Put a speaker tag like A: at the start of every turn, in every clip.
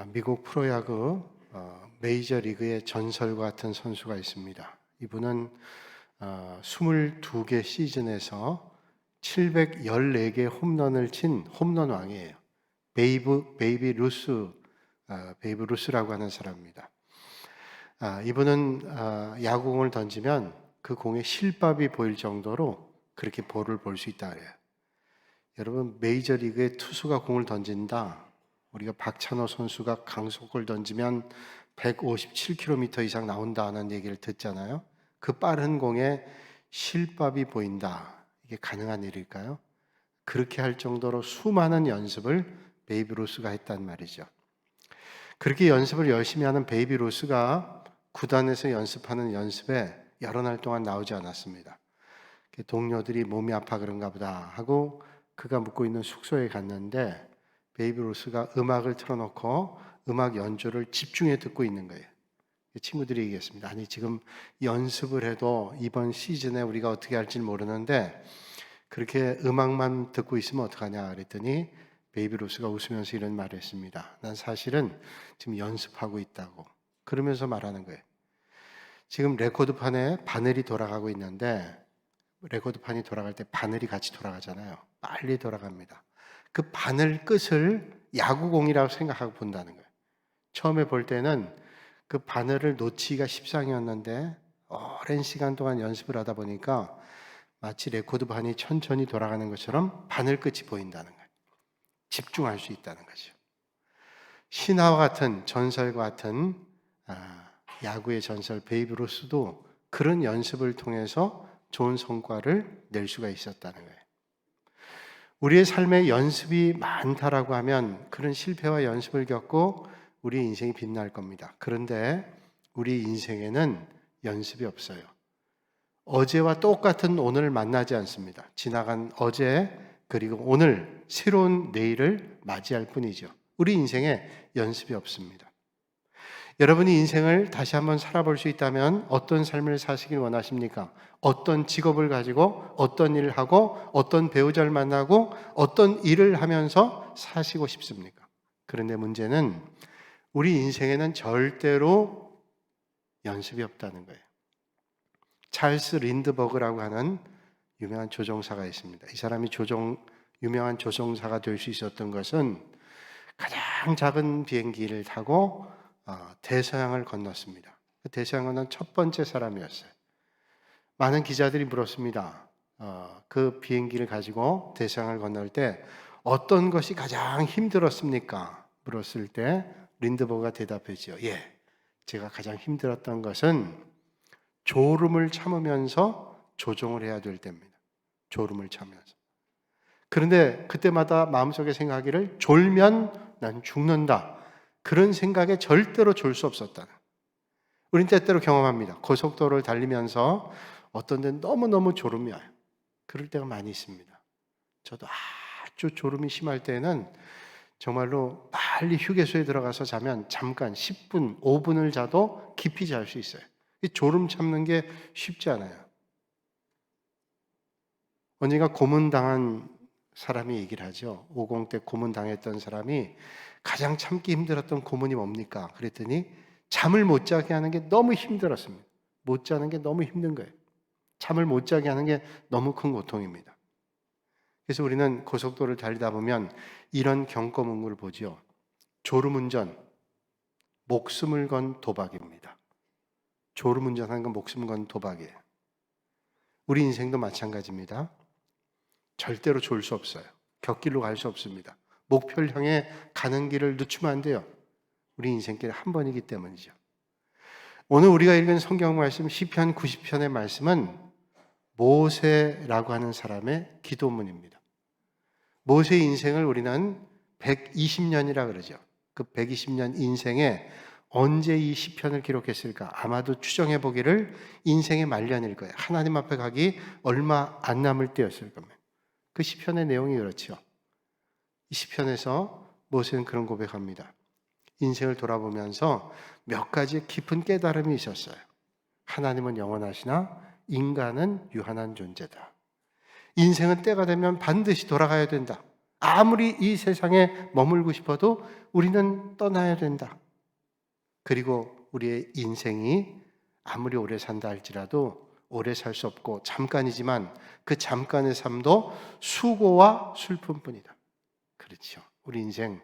A: 미국 프로야구 메이저리그의 전설 같은 선수가 있습니다. 이분은 22개 시즌에서 714개 홈런을 친 홈런 왕이에요. 베이비 루스라고 하는 사람입니다. 이분은 야구공을 던지면 그 공에 실밥이 보일 정도로 그렇게 볼을 볼 수 있다 그래요. 여러분, 메이저리그의 투수가 공을 던진다. 우리가 박찬호 선수가 강속을 던지면 157km 이상 나온다는 얘기를 듣잖아요. 그 빠른 공에 실밥이 보인다. 이게 가능한 일일까요? 그렇게 할 정도로 수많은 연습을 베이비 루스가 했단 말이죠. 그렇게 연습을 열심히 하는 베이비 루스가 구단에서 연습하는 연습에 여러 날 동안 나오지 않았습니다. 동료들이 몸이 아파 그런가 보다 하고 그가 묵고 있는 숙소에 갔는데 베이비 루스가 음악을 틀어놓고 음악 연주를 집중해 듣고 있는 거예요. 친구들이 얘기했습니다. 아니, 지금 연습을 해도 이번 시즌에 우리가 어떻게 할지는 모르는데 그렇게 음악만 듣고 있으면 어떡하냐 그랬더니 베이비 루스가 웃으면서 이런 말을 했습니다. 난 사실은 지금 연습하고 있다고. 그러면서 말하는 거예요. 지금 레코드판에 바늘이 돌아가고 있는데 레코드판이 돌아갈 때 바늘이 같이 돌아가잖아요. 빨리 돌아갑니다. 그 바늘 끝을 야구공이라고 생각하고 본다는 거예요. 처음에 볼 때는 그 바늘을 놓치기가 십상이었는데 오랜 시간 동안 연습을 하다 보니까 마치 레코드판이 천천히 돌아가는 것처럼 바늘 끝이 보인다는 거예요. 집중할 수 있다는 거죠. 신화와 같은 전설과 같은 야구의 전설 베이브 루스도 그런 연습을 통해서 좋은 성과를 낼 수가 있었다는 거예요. 우리의 삶에 연습이 많다라고 하면 그런 실패와 연습을 겪고 우리 인생이 빛날 겁니다. 그런데 우리 인생에는 연습이 없어요. 어제와 똑같은 오늘을 만나지 않습니다. 지나간 어제 그리고 오늘 새로운 내일을 맞이할 뿐이죠. 우리 인생에 연습이 없습니다. 여러분이 인생을 다시 한번 살아볼 수 있다면 어떤 삶을 사시길 원하십니까? 어떤 직업을 가지고 어떤 일을 하고 어떤 배우자를 만나고 어떤 일을 하면서 사시고 싶습니까? 그런데 문제는 우리 인생에는 절대로 연습이 없다는 거예요. 찰스 린드버그라고 하는 유명한 조종사가 있습니다. 이 사람이 유명한 조종사가 될 수 있었던 것은 가장 작은 비행기를 타고 대서양을 건넜습니다. 대서양 건넌 첫 번째 사람이었어요. 많은 기자들이 물었습니다. 그 비행기를 가지고 대서양을 건널 때 어떤 것이 가장 힘들었습니까? 물었을 때 린드버그가 대답했죠. 제가 가장 힘들었던 것은 졸음을 참으면서 조종을 해야 될 때입니다. 졸음을 참으면서. 그런데 그때마다 마음속에 생각하기를 졸면 난 죽는다. 그런 생각에 절대로 졸 수 없었다. 우린 때때로 경험합니다. 고속도로를 달리면서 어떤 데는 너무너무 졸음이 와요. 그럴 때가 많이 있습니다. 저도 아주 졸음이 심할 때는 정말로 빨리 휴게소에 들어가서 자면 잠깐 10분, 5분을 자도 깊이 잘 수 있어요. 졸음 참는 게 쉽지 않아요. 언젠가 고문당한 사람이 얘기를 하죠. 50 때 고문당했던 사람이 가장 참기 힘들었던 고문이 뭡니까? 그랬더니 잠을 못 자게 하는 게 너무 힘들었습니다. 못 자는 게 너무 힘든 거예요. 잠을 못 자게 하는 게 너무 큰 고통입니다. 그래서 우리는 고속도로를 달리다 보면 이런 경고문구를 보죠. 졸음운전, 목숨을 건 도박입니다. 졸음운전하는 건 목숨을 건 도박이에요. 우리 인생도 마찬가지입니다. 절대로 졸 수 없어요. 곁길로 갈 수 없습니다. 목표를 향해 가는 길을 늦추면 안 돼요. 우리 인생길 한 번이기 때문이죠. 오늘 우리가 읽은 성경 말씀 시편 90편의 말씀은 모세라고 하는 사람의 기도문입니다. 모세의 인생을 우리는 120년이라 그러죠. 그 120년 인생에 언제 이 시편을 기록했을까? 아마도 추정해 보기를 인생의 말년일 거예요. 하나님 앞에 가기 얼마 안 남을 때였을 겁니다. 그 시편의 내용이 그렇죠. 이 시편에서 모세는 그런 고백합니다. 인생을 돌아보면서 몇 가지 깊은 깨달음이 있었어요. 하나님은 영원하시나 인간은 유한한 존재다. 인생은 때가 되면 반드시 돌아가야 된다. 아무리 이 세상에 머물고 싶어도 우리는 떠나야 된다. 그리고 우리의 인생이 아무리 오래 산다 할지라도 오래 살 수 없고 잠깐이지만 그 잠깐의 삶도 수고와 슬픔뿐이다. 그렇죠. 우리 인생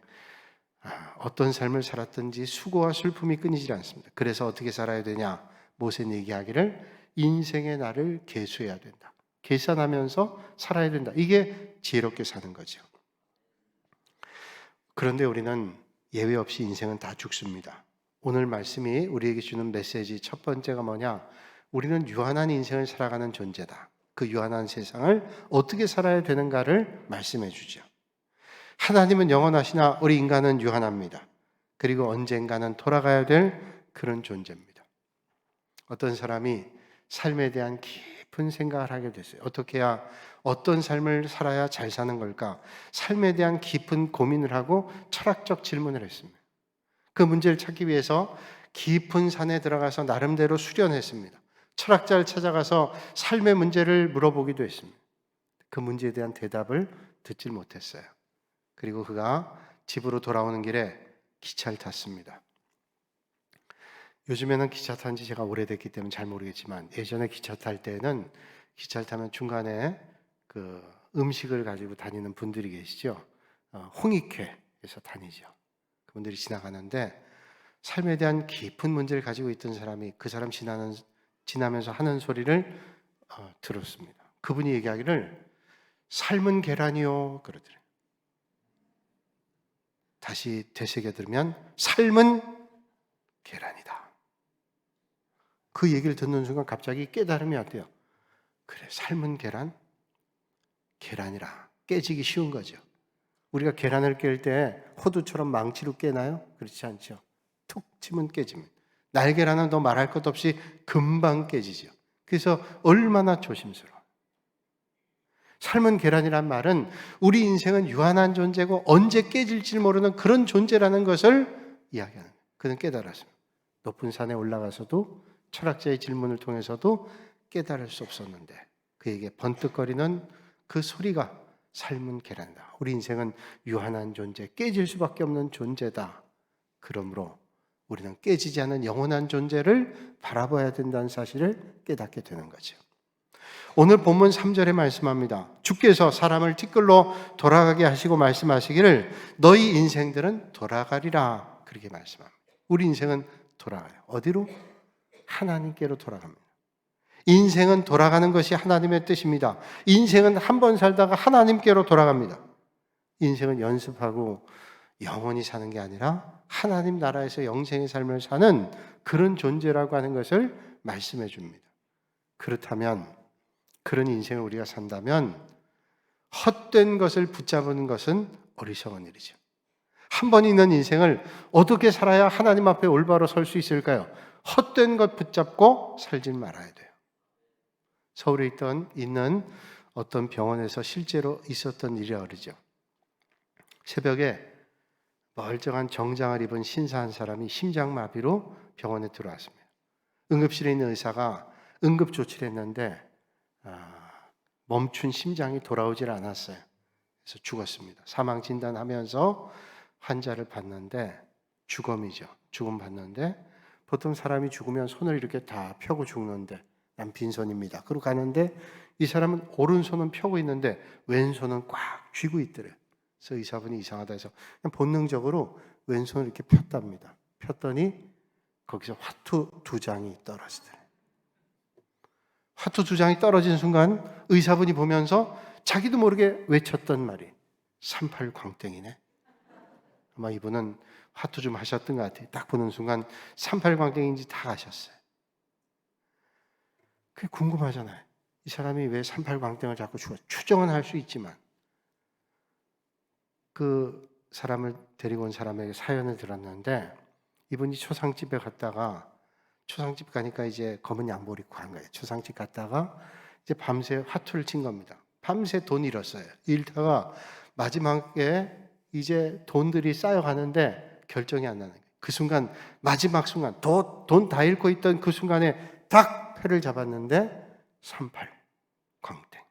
A: 어떤 삶을 살았든지 수고와 슬픔이 끊이질 않습니다. 그래서 어떻게 살아야 되냐? 모세는 얘기하기를 인생의 날을 계수해야 된다. 계산하면서 살아야 된다. 이게 지혜롭게 사는 거죠. 그런데 우리는 예외 없이 인생은 다 죽습니다. 오늘 말씀이 우리에게 주는 메시지 첫 번째가 뭐냐? 우리는 유한한 인생을 살아가는 존재다. 그 유한한 세상을 어떻게 살아야 되는가를 말씀해 주죠. 하나님은 영원하시나 우리 인간은 유한합니다. 그리고 언젠가는 돌아가야 될 그런 존재입니다. 어떤 사람이 삶에 대한 깊은 생각을 하게 됐어요. 어떻게 해야 어떤 삶을 살아야 잘 사는 걸까? 삶에 대한 깊은 고민을 하고 철학적 질문을 했습니다. 그 문제를 찾기 위해서 깊은 산에 들어가서 나름대로 수련했습니다. 철학자를 찾아가서 삶의 문제를 물어보기도 했습니다. 그 문제에 대한 대답을 듣질 못했어요. 그리고 그가 집으로 돌아오는 길에 기차를 탔습니다. 요즘에는 기차 탄 지 제가 오래됐기 때문에 잘 모르겠지만 예전에 기차 탈 때는 기차를 타면 중간에 그 음식을 가지고 다니는 분들이 계시죠. 홍익회에서 다니죠. 그분들이 지나가는데 삶에 대한 깊은 문제를 가지고 있던 사람이 그 사람 지나면서 하는 소리를 들었습니다. 그분이 얘기하기를 삶은 계란이요 그러더래요. 다시 되새겨 들으면 삶은 계란이다. 그 얘기를 듣는 순간 갑자기 깨달음이 왔대요. 그래, 삶은 계란? 계란이라 깨지기 쉬운 거죠. 우리가 계란을 깰 때 호두처럼 망치로 깨나요? 그렇지 않죠. 툭 치면 깨집니다. 날계란은 더 말할 것 없이 금방 깨지죠. 그래서 얼마나 조심스러워. 삶은 계란이란 말은 우리 인생은 유한한 존재고 언제 깨질지 모르는 그런 존재라는 것을 이야기하는 거예요. 그는 깨달았습니다. 높은 산에 올라가서도 철학자의 질문을 통해서도 깨달을 수 없었는데 그에게 번뜩거리는 그 소리가 삶은 계란이다. 우리 인생은 유한한 존재, 깨질 수밖에 없는 존재다. 그러므로 우리는 깨지지 않은 영원한 존재를 바라봐야 된다는 사실을 깨닫게 되는 거죠. 오늘 본문 3절에 말씀합니다. 주께서 사람을 티끌로 돌아가게 하시고 말씀하시기를 너희 인생들은 돌아가리라. 그렇게 말씀합니다. 우리 인생은 돌아가요. 어디로? 하나님께로 돌아갑니다. 인생은 돌아가는 것이 하나님의 뜻입니다. 인생은 한 번 살다가 하나님께로 돌아갑니다. 인생은 연습하고 영원히 사는 게 아니라 하나님 나라에서 영생의 삶을 사는 그런 존재라고 하는 것을 말씀해 줍니다. 그렇다면 그런 인생을 우리가 산다면 헛된 것을 붙잡는 것은 어리석은 일이죠. 한 번 있는 인생을 어떻게 살아야 하나님 앞에 올바로 설 수 있을까요? 헛된 것 붙잡고 살지 말아야 돼요. 서울에 있는 어떤 병원에서 실제로 있었던 일이 어리죠. 새벽에 멀쩡한 정장을 입은 신사 한 사람이 심장마비로 병원에 들어왔습니다. 응급실에 있는 의사가 응급 조치를 했는데 멈춘 심장이 돌아오질 않았어요. 그래서 죽었습니다. 사망 진단하면서 환자를 봤는데 죽음이죠. 죽음 봤는데 보통 사람이 죽으면 손을 이렇게 다 펴고 죽는데 난 빈손입니다. 그러고 가는데 이 사람은 오른손은 펴고 있는데 왼손은 꽉 쥐고 있더래요. 그래서 의사분이 이상하다 해서 그냥 본능적으로 왼손을 이렇게 폈답니다. 폈더니 거기서 화투 2장이 떨어지더래요. 화투 2장이 떨어진 순간 의사분이 보면서 자기도 모르게 외쳤던 말이 38광땡이네. 아마 이분은 화투 좀 하셨던 것 같아요. 딱 보는 순간 38광땡인지 다 아셨어요. 그게 궁금하잖아요. 이 사람이 왜 38광땡을 자꾸 추정은 할 수 있지만 그 사람을 데리고 온 사람에게 사연을 들었는데 이분이 초상집에 갔다가 초상집 가니까 이제 검은 양복 입고 간 거예요. 초상집 갔다가 이제 밤새 화투를 친 겁니다. 밤새 돈 잃었어요. 잃다가 마지막에 이제 돈들이 쌓여가는데 결정이 안 나는 거예요. 그 순간 마지막 순간 돈 다 잃고 있던 그 순간에 딱 패를 잡았는데 38광땡.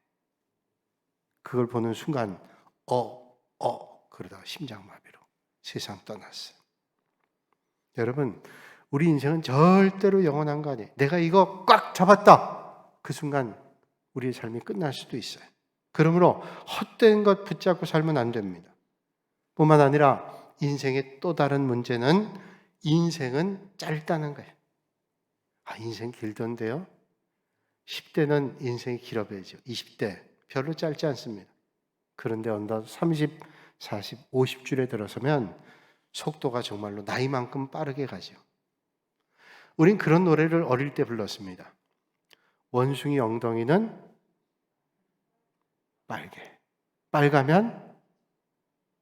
A: 그걸 보는 순간 그러다가 심장마비로 세상 떠났어요. 여러분, 우리 인생은 절대로 영원한 거 아니에요. 내가 이거 꽉 잡았다. 그 순간 우리의 삶이 끝날 수도 있어요. 그러므로 헛된 것 붙잡고 살면 안 됩니다. 뿐만 아니라 인생의 또 다른 문제는 인생은 짧다는 거예요. 인생 길던데요? 10대는 인생이 길어 보이죠. 20대 별로 짧지 않습니다. 그런데 어느덧 30, 40, 50줄에 들어서면 속도가 정말로 나이만큼 빠르게 가죠. 우린 그런 노래를 어릴 때 불렀습니다. 원숭이 엉덩이는 빨개. 빨가면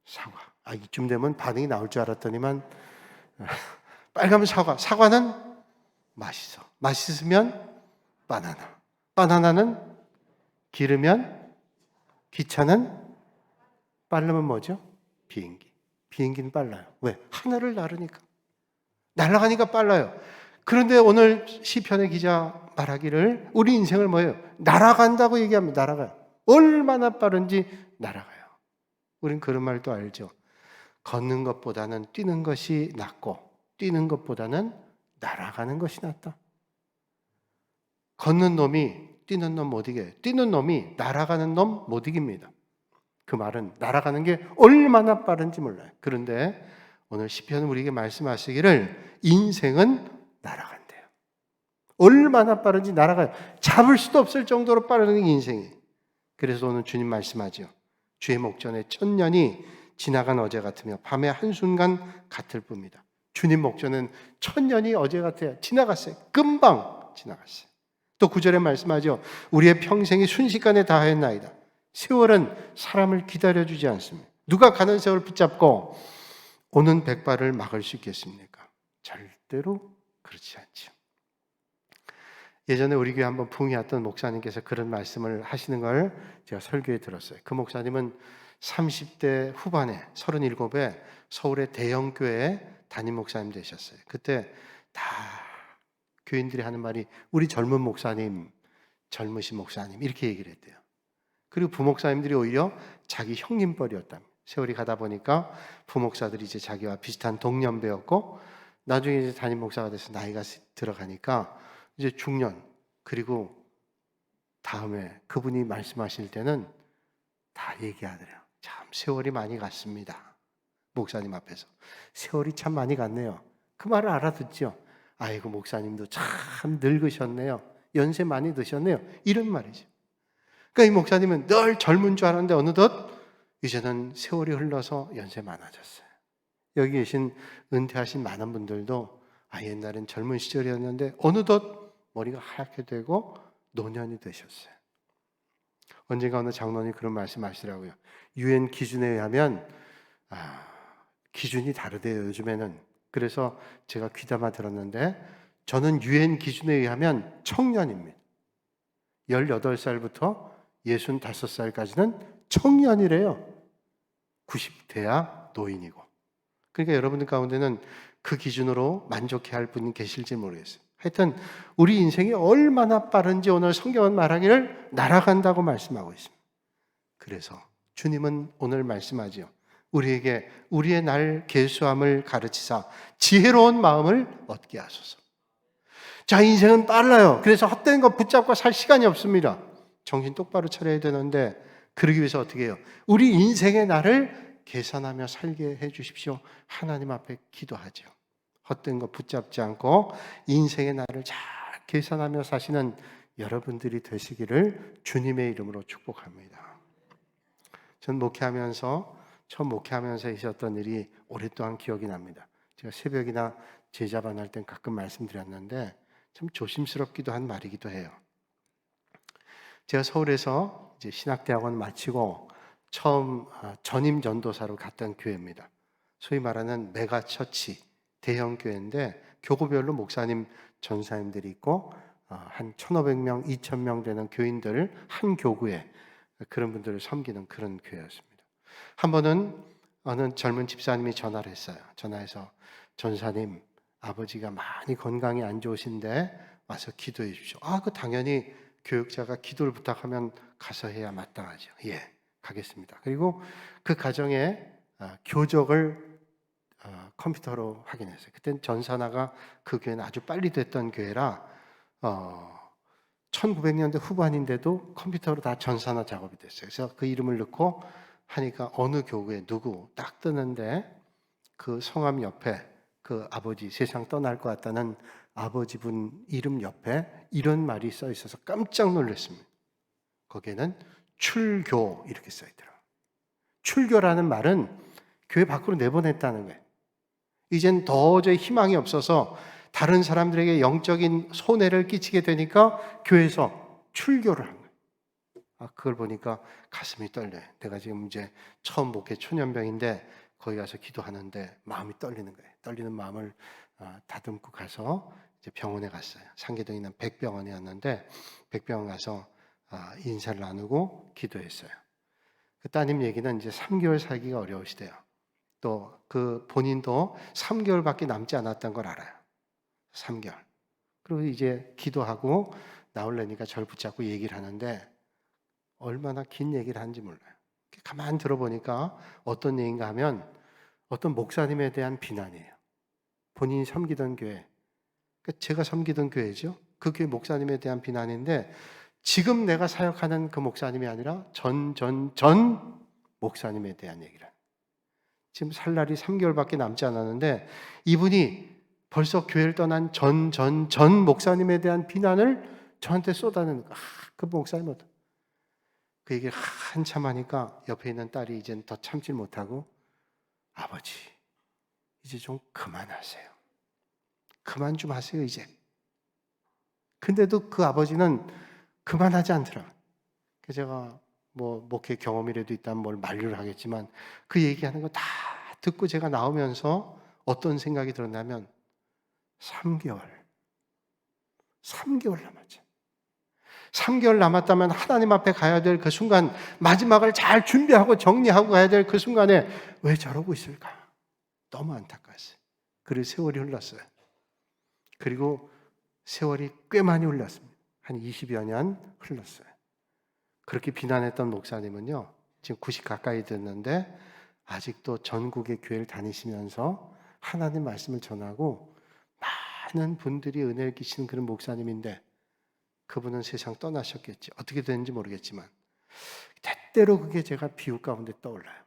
A: 사과. 이쯤 되면 반응이 나올 줄 알았더니만 빨가면 사과. 사과는 맛있어. 맛있으면 바나나. 바나나는 기르면 기차는 빠르면 뭐죠? 비행기. 비행기는 빨라요. 왜? 하늘을 나르니까. 날아가니까 빨라요. 그런데 오늘 시편의 기자 말하기를 우리 인생을 뭐예요? 날아간다고 얘기합니다. 날아가요. 얼마나 빠른지 날아가요. 우린 그런 말도 알죠. 걷는 것보다는 뛰는 것이 낫고 뛰는 것보다는 날아가는 것이 낫다. 걷는 놈이 뛰는 놈 못 이겨요. 뛰는 놈이 날아가는 놈 못 이깁니다. 그 말은 날아가는 게 얼마나 빠른지 몰라요. 그런데 오늘 시편은 우리에게 말씀하시기를 인생은 날아간대요. 얼마나 빠른지 날아가요. 잡을 수도 없을 정도로 빠른 인생이. 그래서 오늘 주님 말씀하죠. 주의 목전에 1000년이 지나간 어제 같으며 밤의 한순간 같을 뿐이다. 주님 목전은 1000년이 어제 같아요. 지나갔어요. 금방 지나갔어요. 또 9절에 말씀하죠. 우리의 평생이 순식간에 다하였나이다. 세월은 사람을 기다려주지 않습니다. 누가 가는 세월 붙잡고 오는 백발을 막을 수 있겠습니까? 절대로 그렇지 않죠. 예전에 우리 교회 한번 부흥이 왔던 목사님께서 그런 말씀을 하시는 걸 제가 설교에 들었어요. 그 목사님은 30대 후반에 37에 서울의 대형 교회에 담임 목사님 되셨어요. 그때 다 교인들이 하는 말이 우리 젊은 목사님, 젊으신 목사님 이렇게 얘기를 했대요. 그리고 부목사님들이 오히려 자기 형님뻘이었답니다. 세월이 가다 보니까 부목사들이 이제 자기와 비슷한 동년배였고 나중에 이제 담임 목사가 돼서 나이가 들어가니까 이제 중년 그리고 다음에 그분이 말씀하실 때는 다 얘기하더래요. 참 세월이 많이 갔습니다. 목사님 앞에서 세월이 참 많이 갔네요. 그 말을 알아듣죠. 아이고 목사님도 참 늙으셨네요. 연세 많이 드셨네요. 이런 말이죠. 그러니까 이 목사님은 늘 젊은 줄 알았는데 어느덧 이제는 세월이 흘러서 연세 많아졌어요. 여기 계신 은퇴하신 많은 분들도 옛날엔 젊은 시절이었는데 어느덧 머리가 하얗게 되고 노년이 되셨어요. 언젠가 어느 장로님이 그런 말씀하시더라고요. 유엔 기준에 의하면 기준이 다르대요. 요즘에는. 그래서 제가 귀담아 들었는데 저는 유엔 기준에 의하면 청년입니다. 18살부터 65살까지는 청년이래요. 90대야 노인이고. 그러니까 여러분들 가운데는 그 기준으로 만족해야 할 분이 계실지 모르겠어요. 하여튼 우리 인생이 얼마나 빠른지 오늘 성경은 말하기를 날아간다고 말씀하고 있습니다. 그래서 주님은 오늘 말씀하지요. 우리에게 우리의 날 계수함을 가르치사 지혜로운 마음을 얻게 하소서. 자, 인생은 빨라요. 그래서 헛된 거 붙잡고 살 시간이 없습니다. 정신 똑바로 차려야 되는데 그러기 위해서 어떻게 해요? 우리 인생의 날을 계산하며 살게 해 주십시오. 하나님 앞에 기도하죠. 헛된 거 붙잡지 않고 인생의 날을 잘 계산하며 사시는 여러분들이 되시기를 주님의 이름으로 축복합니다. 전 처음 목회하면서 있었던 일이 오랫동안 기억이 납니다. 제가 새벽이나 제자반 할 땐 가끔 말씀드렸는데 참 조심스럽기도 한 말이기도 해요. 제가 서울에서 이제 신학대학원 마치고 처음 전임 전도사로 갔던 교회입니다. 소위 말하는 메가처치 대형 교회인데 교구별로 목사님, 전사님들이 있고 한 1,500명, 2,000명 되는 교인들 한 교구에 그런 분들을 섬기는 그런 교회였습니다. 한 번은 어느 젊은 집사님이 전화를 했어요. 전화해서 전사님, 아버지가 많이 건강이 안 좋으신데 와서 기도해 주십시오. 그 당연히 교육자가 기도를 부탁하면 가서 해야 마땅하죠. 예, 가겠습니다. 그리고 그 가정에 교적을 컴퓨터로 확인했어요. 그때는 전산화가 그 교회는 아주 빨리 됐던 교회라 1900년대 후반인데도 컴퓨터로 다 전산화 작업이 됐어요. 그래서 그 이름을 넣고 하니까 어느 교구에 누구 딱 뜨는데 그 성함 옆에 그 아버지 세상 떠날 것 같다는 아버지분 이름 옆에 이런 말이 써 있어서 깜짝 놀랐습니다. 거기에는 출교 이렇게 써 있더라고요. 출교라는 말은 교회 밖으로 내보냈다는 거예요. 이젠 도저히 희망이 없어서 다른 사람들에게 영적인 손해를 끼치게 되니까 교회에서 출교를 한 거예요. 그걸 보니까 가슴이 떨려요. 내가 지금 이제 처음 목회 초년병인데 거기 가서 기도하는데 마음이 떨리는 거예요. 떨리는 마음을 다듬고 가서 이제 병원에 갔어요. 상계동에 있는 백병원이었는데 백병원 가서 인사를 나누고 기도했어요. 그 따님 얘기는 이제 3개월 살기가 어려우시대요. 또 그 본인도 3개월밖에 남지 않았던 걸 알아요. 3개월. 그리고 이제 기도하고 나오려니까 저를 붙잡고 얘기를 하는데 얼마나 긴 얘기를 하는지 몰라요. 가만히 들어보니까 어떤 얘기인가 하면 어떤 목사님에 대한 비난이에요. 본인이 섬기던 교회, 그러니까 제가 섬기던 교회죠. 그 교회 목사님에 대한 비난인데 지금 내가 사역하는 그 목사님이 아니라 전 목사님에 대한 얘기를. 지금 살 날이 3개월밖에 남지 않았는데 이분이 벌써 교회를 떠난 전 목사님에 대한 비난을 저한테 쏟아내는 거야. 그 목사님 어떤 그 얘기를 한참 하니까 옆에 있는 딸이 이제는 더 참질 못하고 아버지 이제 좀 그만하세요. 그만 좀 하세요 이제. 근데도 그 아버지는 그만하지 않더라고요. 그래서 제가 뭐 목회 경험이라도 있다면 뭘 만류를 하겠지만 그 얘기하는 거 다 듣고 제가 나오면서 어떤 생각이 들었냐면 3개월 남았죠. 3개월 남았다면 하나님 앞에 가야 될 그 순간 마지막을 잘 준비하고 정리하고 가야 될 그 순간에 왜 저러고 있을까? 너무 안타까웠어요. 그리고 세월이 흘렀어요. 그리고 세월이 꽤 많이 흘렀습니다. 한 20여 년 흘렀어요. 그렇게 비난했던 목사님은요, 지금 90 가까이 됐는데 아직도 전국의 교회를 다니시면서 하나님 말씀을 전하고 많은 분들이 은혜를 끼치는 그런 목사님인데 그분은 세상 떠나셨겠지. 어떻게 됐는지 모르겠지만 때때로 그게 제가 비유 가운데 떠올라요.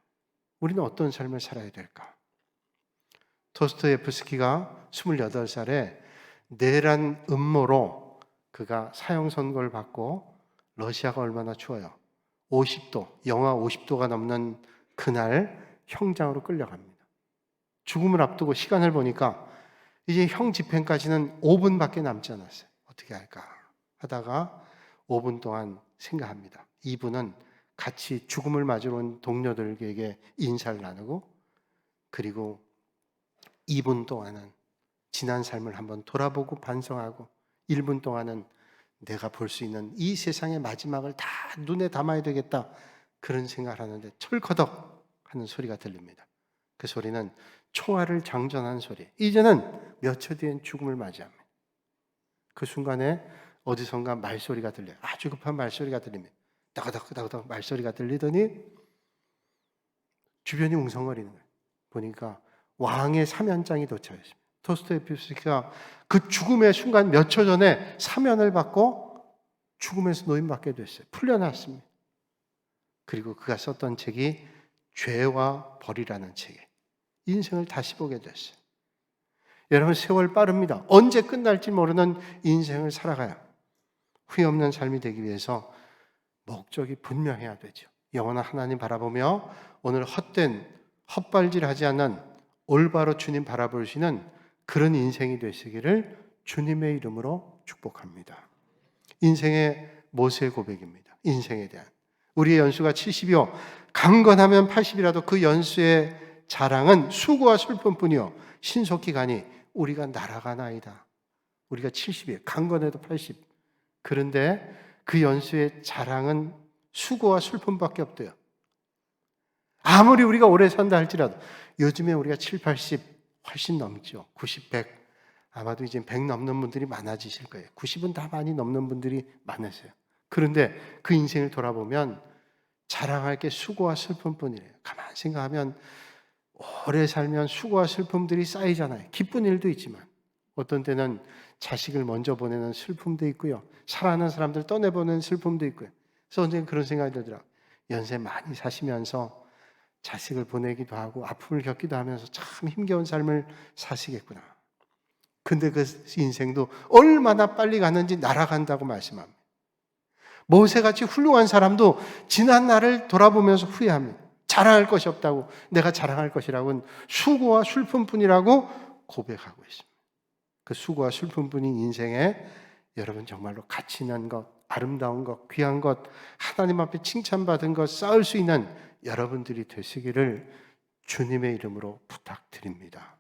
A: 우리는 어떤 삶을 살아야 될까? 도스토옙스키가 28살에 내란 음모로 그가 사형 선고를 받고 러시아가 얼마나 추워요. 50도, 영하 50도가 넘는 그날 형장으로 끌려갑니다. 죽음을 앞두고 시간을 보니까 이제 형 집행까지는 5분밖에 남지 않았어요. 어떻게 할까 하다가 5분 동안 생각합니다. 이분은 같이 죽음을 맞으러 온 동료들에게 인사를 나누고 그리고 2분 동안은 지난 삶을 한번 돌아보고 반성하고 1분 동안은 내가 볼 수 있는 이 세상의 마지막을 다 눈에 담아야 되겠다 그런 생각을 하는데 철커덕 하는 소리가 들립니다. 그 소리는 총알을 장전한 소리. 이제는 몇 초 뒤엔 죽음을 맞이합니다. 그 순간에 어디선가 말소리가 들려요. 아주 급한 말소리가 들립니다. 따가닥 말소리가 들리더니 주변이 웅성거리는 거예요. 보니까 왕의 사면장이 도착했습니다. 도스토옙스키가 그 죽음의 순간 몇 초 전에 사면을 받고 죽음에서 노임받게 됐어요. 풀려났습니다. 그리고 그가 썼던 책이 죄와 벌이라는 책이에요. 인생을 다시 보게 됐어요. 여러분 세월 빠릅니다. 언제 끝날지 모르는 인생을 살아가요. 후회 없는 삶이 되기 위해서 목적이 분명해야 되죠. 영원한 하나님 바라보며 오늘 헛발질하지 않는 올바로 주님 바라보시는 그런 인생이 되시기를 주님의 이름으로 축복합니다. 인생의 모세의 고백입니다. 인생에 대한 우리의 연수가 70이요 강건하면 80이라도 그 연수의 자랑은 수고와 슬픔뿐이요 신속히 가니 우리가 날아가나이다. 우리가 70이에요. 강건해도 80. 그런데 그 연수의 자랑은 수고와 슬픔밖에 없대요. 아무리 우리가 오래 산다 할지라도 요즘에 우리가 7, 80 훨씬 넘죠. 90, 100 아마도 이제 100 넘는 분들이 많아지실 거예요. 90은 다 많이 넘는 분들이 많으세요. 그런데 그 인생을 돌아보면 자랑할 게 수고와 슬픔뿐이래요. 가만히 생각하면 오래 살면 수고와 슬픔들이 쌓이잖아요. 기쁜 일도 있지만 어떤 때는 자식을 먼저 보내는 슬픔도 있고요. 사랑하는 사람들 떠내보내는 슬픔도 있고요. 그래서 언젠가 그런 생각이 들더라고요. 연세 많이 사시면서 자식을 보내기도 하고 아픔을 겪기도 하면서 참 힘겨운 삶을 사시겠구나. 근데 그 인생도 얼마나 빨리 가는지 날아간다고 말씀합니다. 모세같이 훌륭한 사람도 지난 날을 돌아보면서 후회합니다. 자랑할 것이 없다고, 내가 자랑할 것이라고는 수고와 슬픔뿐이라고 고백하고 있습니다. 그 수고와 슬픔뿐인 인생에 여러분 정말로 가치 있는 것, 아름다운 것, 귀한 것, 하나님 앞에 칭찬받은 것 쌓을 수 있는 여러분들이 되시기를 주님의 이름으로 부탁드립니다.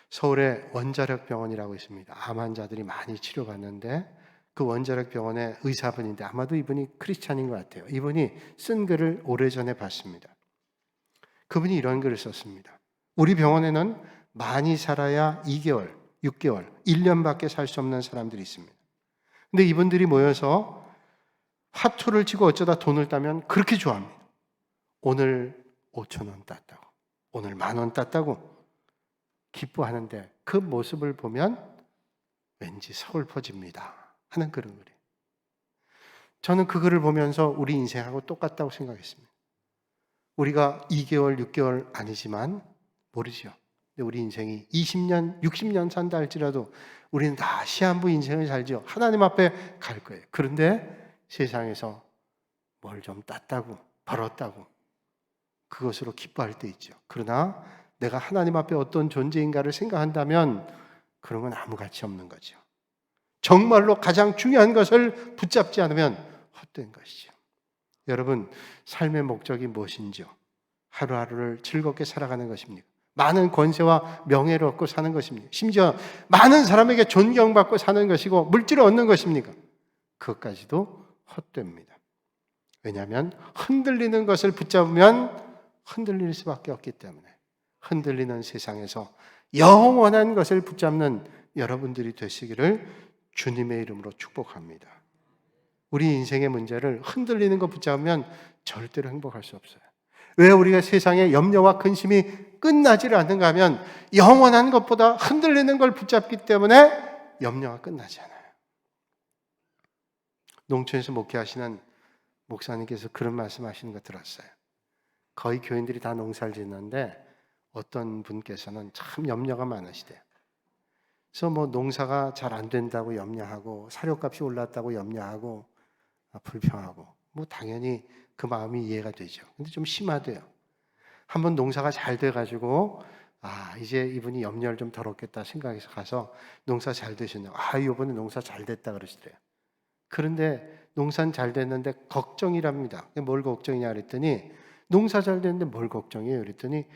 A: 서울에 원자력 병원이라고 있습니다. 암 환자들이 많이 치료받는데 그 원자력 병원의 의사분인데 아마도 이분이 크리스찬인 것 같아요. 이분이 쓴 글을 오래전에 봤습니다. 그분이 이런 글을 썼습니다. 우리 병원에는 많이 살아야 2개월, 6개월, 1년밖에 살 수 없는 사람들이 있습니다. 근데 이분들이 모여서 화투를 치고 어쩌다 돈을 따면 그렇게 좋아합니다. 오늘 5,000원 땄다고, 오늘 10,000원 땄다고 기뻐하는데 그 모습을 보면 왠지 서글퍼집니다 하는 그런 글이에요. 저는 그 글을 보면서 우리 인생하고 똑같다고 생각했습니다. 우리가 2개월, 6개월 아니지만 모르죠. 근데 우리 인생이 20년, 60년 산다 할지라도 우리는 다 시한부 인생을 살죠. 하나님 앞에 갈 거예요. 그런데 세상에서 뭘 좀 땄다고, 벌었다고 그것으로 기뻐할 때 있죠. 그러나 내가 하나님 앞에 어떤 존재인가를 생각한다면 그런 건 아무 가치 없는 거죠. 정말로 가장 중요한 것을 붙잡지 않으면 헛된 것이죠. 여러분, 삶의 목적이 무엇인지요? 하루하루를 즐겁게 살아가는 것입니까? 많은 권세와 명예를 얻고 사는 것입니까? 심지어 많은 사람에게 존경받고 사는 것이고 물질을 얻는 것입니까? 그것까지도 헛됩니다. 왜냐하면 흔들리는 것을 붙잡으면 흔들릴 수밖에 없기 때문에 흔들리는 세상에서 영원한 것을 붙잡는 여러분들이 되시기를 주님의 이름으로 축복합니다. 우리 인생의 문제를 흔들리는 것 붙잡으면 절대로 행복할 수 없어요. 왜 우리가 세상의 염려와 근심이 끝나지를 않는가 하면 영원한 것보다 흔들리는 걸 붙잡기 때문에 염려가 끝나지 않아요. 농촌에서 목회하시는 목사님께서 그런 말씀하시는 거 들었어요. 거의 교인들이 다 농사를 짓는데 어떤 분께서는 참 염려가 많으시대요. 그래서 뭐 농사가 잘 안 된다고 염려하고 사료값이 올랐다고 염려하고 불평하고 뭐 당연히 그 마음이 이해가 되죠. 근데 좀 심하대요. 한번 농사가 잘 돼가지고 이제 이분이 염려를 좀 덜었겠다 생각해서 가서 농사 잘 되셨냐고 이번에 농사 잘 됐다 그러시대요. 그런데 농사는 잘 됐는데 걱정이랍니다. 뭘 걱정이냐 그랬더니 농사 잘 됐는데 뭘 걱정해요 그랬더니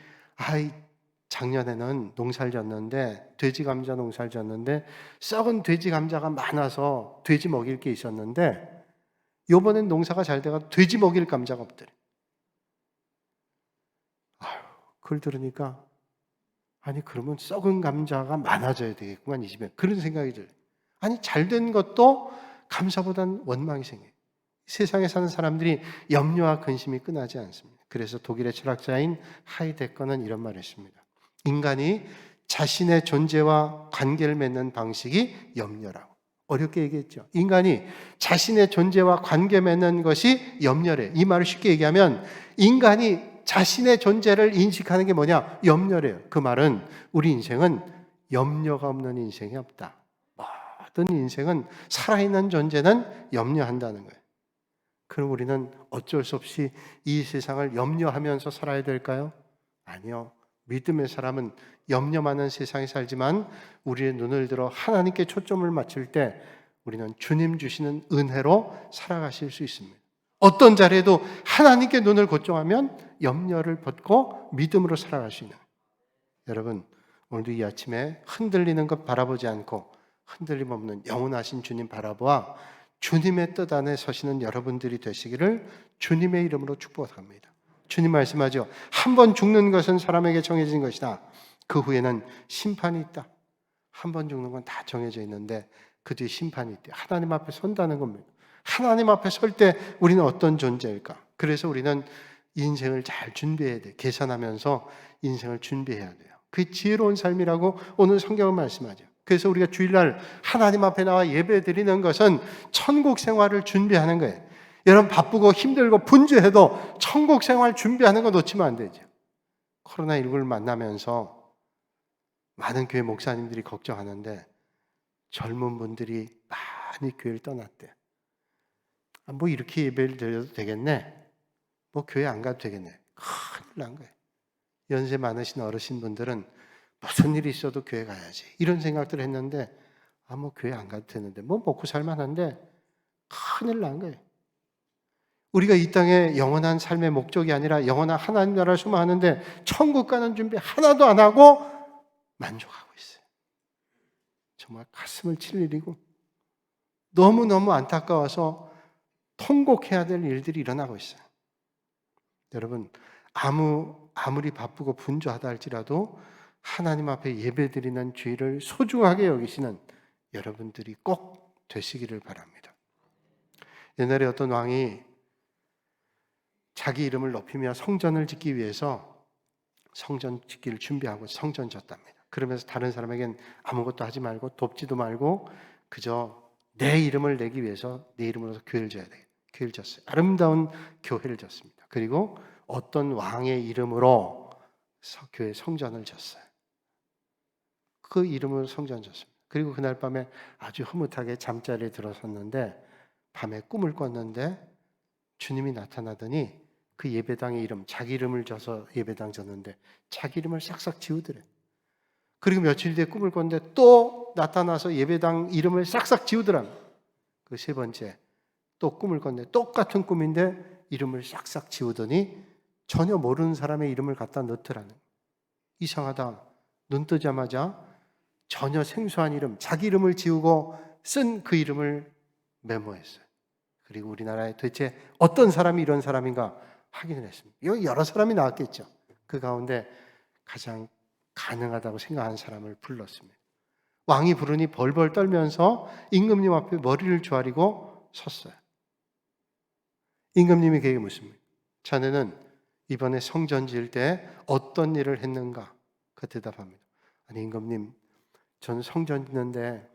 A: 작년에는 농사를 졌는데 돼지 감자 농사를 졌는데 썩은 돼지 감자가 많아서 돼지 먹일 게 있었는데 이번엔 농사가 잘 돼가 돼지 먹일 감자가 없더래. 그걸 들으니까 그러면 썩은 감자가 많아져야 되겠구만 이 집에. 그런 생각이 들어요. 잘 된 것도 감사보단 원망이 생겨요. 세상에 사는 사람들이 염려와 근심이 끝나지 않습니다. 그래서 독일의 철학자인 하이데거는 이런 말을 했습니다. 인간이 자신의 존재와 관계를 맺는 방식이 염려라고. 어렵게 얘기했죠. 인간이 자신의 존재와 관계 맺는 것이 염려래. 이 말을 쉽게 얘기하면 인간이 자신의 존재를 인식하는 게 뭐냐? 염려래요. 그 말은 우리 인생은 염려가 없는 인생이 없다. 모든 인생은 살아있는 존재는 염려한다는 거예요. 그럼 우리는 어쩔 수 없이 이 세상을 염려하면서 살아야 될까요? 아니요. 믿음의 사람은 염려 많은 세상에 살지만 우리의 눈을 들어 하나님께 초점을 맞출 때 우리는 주님 주시는 은혜로 살아가실 수 있습니다. 어떤 자리에도 하나님께 눈을 고정하면 염려를 벗고 믿음으로 살아갈 수 있는. 여러분, 오늘도 이 아침에 흔들리는 것 바라보지 않고 흔들림 없는 영원하신 주님 바라보아 주님의 뜻 안에 서시는 여러분들이 되시기를 주님의 이름으로 축복합니다. 주님 말씀하죠. 한 번 죽는 것은 사람에게 정해진 것이다. 그 후에는 심판이 있다. 한 번 죽는 건 다 정해져 있는데 그 뒤에 심판이 있대. 하나님 앞에 선다는 겁니다. 하나님 앞에 설 때 우리는 어떤 존재일까? 그래서 우리는 인생을 잘 준비해야 돼. 계산하면서 인생을 준비해야 돼요. 그게 지혜로운 삶이라고 오늘 성경은 말씀하죠. 그래서 우리가 주일날 하나님 앞에 나와 예배 드리는 것은 천국 생활을 준비하는 거예요. 여러분 바쁘고 힘들고 분주해도 천국 생활 준비하는 거 놓치면 안 되죠. 코로나19를 만나면서 많은 교회 목사님들이 걱정하는데 젊은 분들이 많이 교회를 떠났대요. 뭐 이렇게 예배를 드려도 되겠네. 뭐 교회 안 가도 되겠네. 큰일 난 거예요. 연세 많으신 어르신분들은 무슨 일이 있어도 교회 가야지 이런 생각들을 했는데 뭐 교회 안 가도 되는데 뭐 먹고 살만한데 큰일 난 거예요. 우리가 이 땅에 영원한 삶의 목적이 아니라 영원한 하나님 나라를 소망하는데 천국 가는 준비 하나도 안 하고 만족하고 있어요. 정말 가슴을 칠 일이고 너무너무 안타까워서 통곡해야 될 일들이 일어나고 있어요. 여러분 아무리 바쁘고 분주하다 할지라도 하나님 앞에 예배드리는 주일을 소중하게 여기시는 여러분들이 꼭 되시기를 바랍니다. 옛날에 어떤 왕이 자기 이름을 높이며 성전을 짓기 위해서 성전 짓기를 준비하고 성전 졌답니다. 그러면서 다른 사람에겐 아무것도 하지 말고 돕지도 말고 그저 내 이름을 내기 위해서 내 이름으로 교회를 져야 돼. 교회를 졌어요. 아름다운 교회를 졌습니다. 그리고 어떤 왕의 이름으로 교회 성전을 졌어요. 그 이름으로 성전 졌습니다. 그리고 그날 밤에 아주 흐뭇하게 잠자리에 들어섰는데 밤에 꿈을 꿨는데 주님이 나타나더니 그 예배당의 이름, 자기 이름을 져서 예배당 졌는데 자기 이름을 싹싹 지우더래. 그리고 며칠 뒤에 꿈을 꿨는데 또 나타나서 예배당 이름을 싹싹 지우더라. 그 세 번째 또 꿈을 꿨는데 똑같은 꿈인데 이름을 싹싹 지우더니 전혀 모르는 사람의 이름을 갖다 넣더라는. 이상하다. 눈 뜨자마자 전혀 생소한 이름, 자기 이름을 지우고 쓴 그 이름을 메모했어요. 그리고 우리나라에 도대체 어떤 사람이 이런 사람인가 확인을 했습니다. 여기 여러 사람이 나왔겠죠. 그 가운데 가장 가능하다고 생각하는 사람을 불렀습니다. 왕이 부르니 벌벌 떨면서 임금님 앞에 머리를 조아리고 섰어요. 임금님이 그에게 묻습니다. 자네는 이번에 성전 지을 때 어떤 일을 했는가? 그 대답합니다. 아니 임금님, 저는 성전 짓는데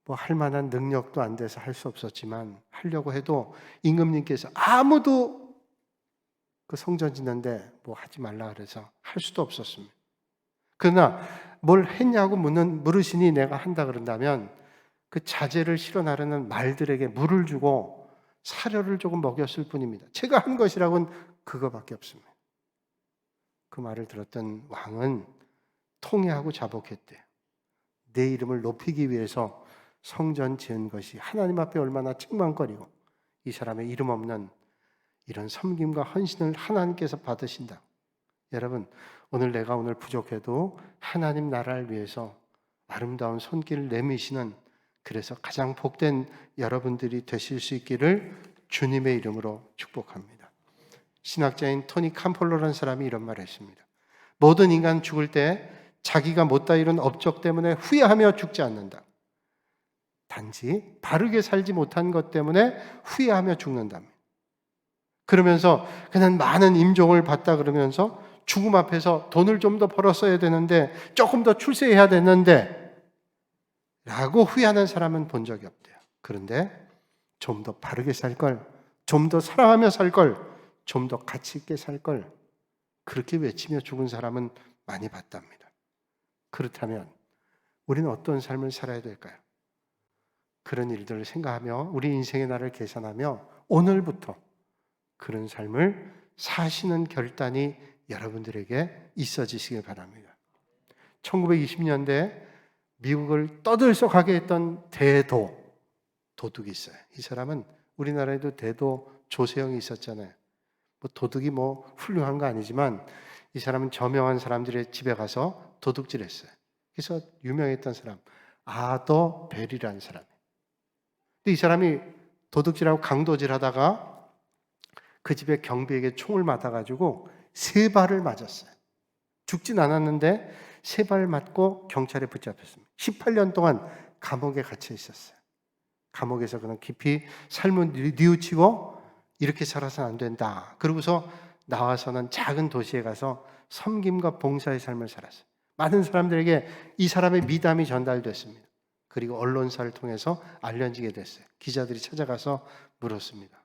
A: 뭐 할 만한 능력도 안 돼서 할 수 없었지만 하려고 해도 임금님께서 아무도 그 성전 짓는데 뭐 하지 말라 그래서 할 수도 없었습니다. 그러나 뭘 했냐고 물으시니 내가 한다 그런다면 그 자재를 실어 나르는 말들에게 물을 주고 사료를 조금 먹였을 뿐입니다. 제가 한 것이라고는 그거밖에 없습니다. 그 말을 들었던 왕은 통회하고 자복했대요. 내 이름을 높이기 위해서 성전 지은 것이 하나님 앞에 얼마나 책망거리고 이 사람의 이름 없는 이런 섬김과 헌신을 하나님께서 받으신다. 여러분, 내가 오늘 부족해도 하나님 나라를 위해서 아름다운 손길을 내미시는 그래서 가장 복된 여러분들이 되실 수 있기를 주님의 이름으로 축복합니다. 신학자인 토니 캄폴로라는 사람이 이런 말을 했습니다. 모든 인간 죽을 때 자기가 못다 이룬 업적 때문에 후회하며 죽지 않는다. 단지 바르게 살지 못한 것 때문에 후회하며 죽는답니다. 그러면서 그냥 많은 임종을 받다 그러면서 죽음 앞에서 돈을 좀 더 벌었어야 되는데 조금 더 출세해야 되는데 라고 후회하는 사람은 본 적이 없대요. 그런데 좀 더 바르게 살 걸, 좀 더 사랑하며 살 걸, 좀 더 가치 있게 살 걸 그렇게 외치며 죽은 사람은 많이 봤답니다. 그렇다면 우리는 어떤 삶을 살아야 될까요? 그런 일들을 생각하며 우리 인생의 날을 계산하며 오늘부터 그런 삶을 사시는 결단이 여러분들에게 있어지시길 바랍니다. 1920년대 미국을 떠들썩하게 했던 도둑이 있어요. 이 사람은 우리나라에도 대도 조세형이 있었잖아요. 도둑이 훌륭한 거 아니지만 이 사람은 저명한 사람들의 집에 가서 도둑질했어요. 그래서 유명했던 사람 아더 벨이라는 사람이에요. 근데 이 사람이 도둑질하고 강도질하다가 그 집에 경비에게 총을 맞아가지고 3발을 맞았어요. 죽진 않았는데 3발 맞고 경찰에 붙잡혔습니다. 18년 동안 감옥에 갇혀 있었어요. 감옥에서 그냥 깊이 삶을 뉘우치고 이렇게 살아서는 안 된다. 그러고서 나와서는 작은 도시에 가서 섬김과 봉사의 삶을 살았어요. 많은 사람들에게 이 사람의 미담이 전달됐습니다. 그리고 언론사를 통해서 알려지게 됐어요. 기자들이 찾아가서 물었습니다.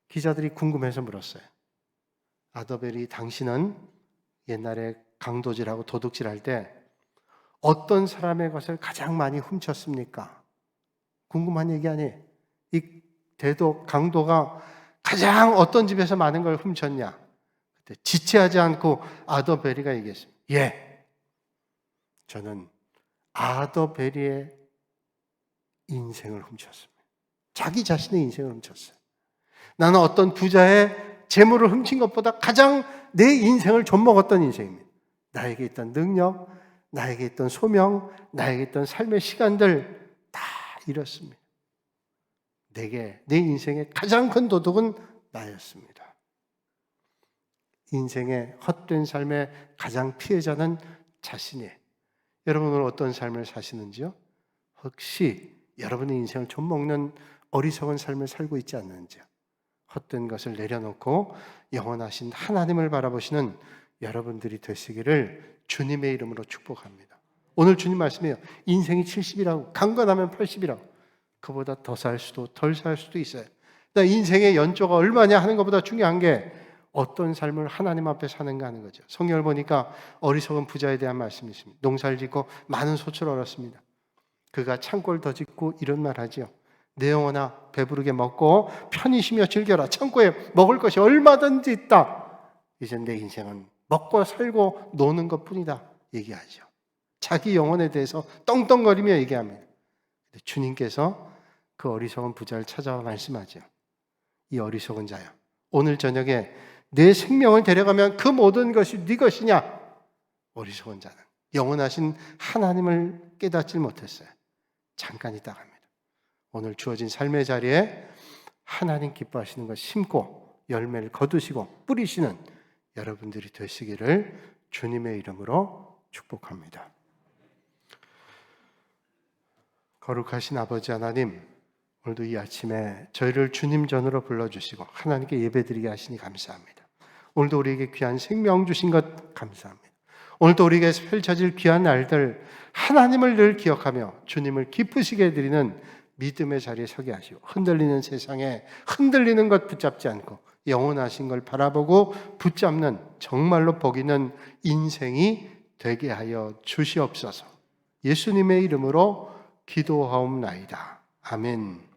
A: 기자들이 궁금해서 물었어요. 아더벨이 당신은 옛날에 강도질하고 도둑질할 때 어떤 사람의 것을 가장 많이 훔쳤습니까? 궁금한 얘기 아니에요. 이 대독 강도가 가장 어떤 집에서 많은 걸 훔쳤냐? 그때 지체하지 않고 아더베리가 얘기했습니다. 예, 저는 아더베리의 인생을 훔쳤습니다. 자기 자신의 인생을 훔쳤어요. 나는 어떤 부자의 재물을 훔친 것보다 가장 내 인생을 좀먹었던 인생입니다. 나에게 있던 능력, 나에게 있던 소명, 나에게 있던 삶의 시간들 다 잃었습니다. 내 인생의 가장 큰 도둑은 나였습니다. 인생의 헛된 삶의 가장 피해자는 자신이에요. 여러분 오늘 어떤 삶을 사시는지요? 혹시 여러분의 인생을 좀먹는 어리석은 삶을 살고 있지 않는지요? 헛된 것을 내려놓고 영원하신 하나님을 바라보시는 여러분들이 되시기를 주님의 이름으로 축복합니다. 오늘 주님 말씀이에요. 인생이 70이라고 강건하면 80이라고. 그보다 더 살 수도 덜 살 수도 있어요. 인생의 연조가 얼마냐 하는 것보다 중요한 게 어떤 삶을 하나님 앞에 사는가 하는 거죠. 성경을 보니까 어리석은 부자에 대한 말씀이 있습니다. 농사를 짓고 많은 소출을 얻었습니다. 그가 창고를 더 짓고 이런 말 하지요. 내 영혼아 배부르게 먹고 편히 쉬며 즐겨라. 창고에 먹을 것이 얼마든지 있다. 이제 내 인생은 먹고 살고 노는 것뿐이다 얘기하죠. 자기 영혼에 대해서 떵떵거리며 얘기합니다. 근데 주님께서 그 어리석은 부자를 찾아와 말씀하죠. 이 어리석은 자야, 오늘 저녁에 내 생명을 데려가면 그 모든 것이 네 것이냐? 어리석은 자는 영원하신 하나님을 깨닫지 못했어요. 잠깐 있다가 합니다. 오늘 주어진 삶의 자리에 하나님 기뻐하시는 것 심고 열매를 거두시고 뿌리시는 여러분들이 되시기를 주님의 이름으로 축복합니다. 거룩하신 아버지 하나님, 오늘도 이 아침에 저희를 주님 전으로 불러주시고 하나님께 예배드리게 하시니 감사합니다. 오늘도 우리에게 귀한 생명 주신 것 감사합니다. 오늘도 우리에게 펼쳐질 귀한 날들 하나님을 늘 기억하며 주님을 기쁘시게 해드리는 믿음의 자리에 서게 하시고 흔들리는 세상에 흔들리는 것 붙잡지 않고 영원하신 걸 바라보고 붙잡는 정말로 복 있는 인생이 되게 하여 주시옵소서. 예수님의 이름으로 기도하옵나이다. 아멘.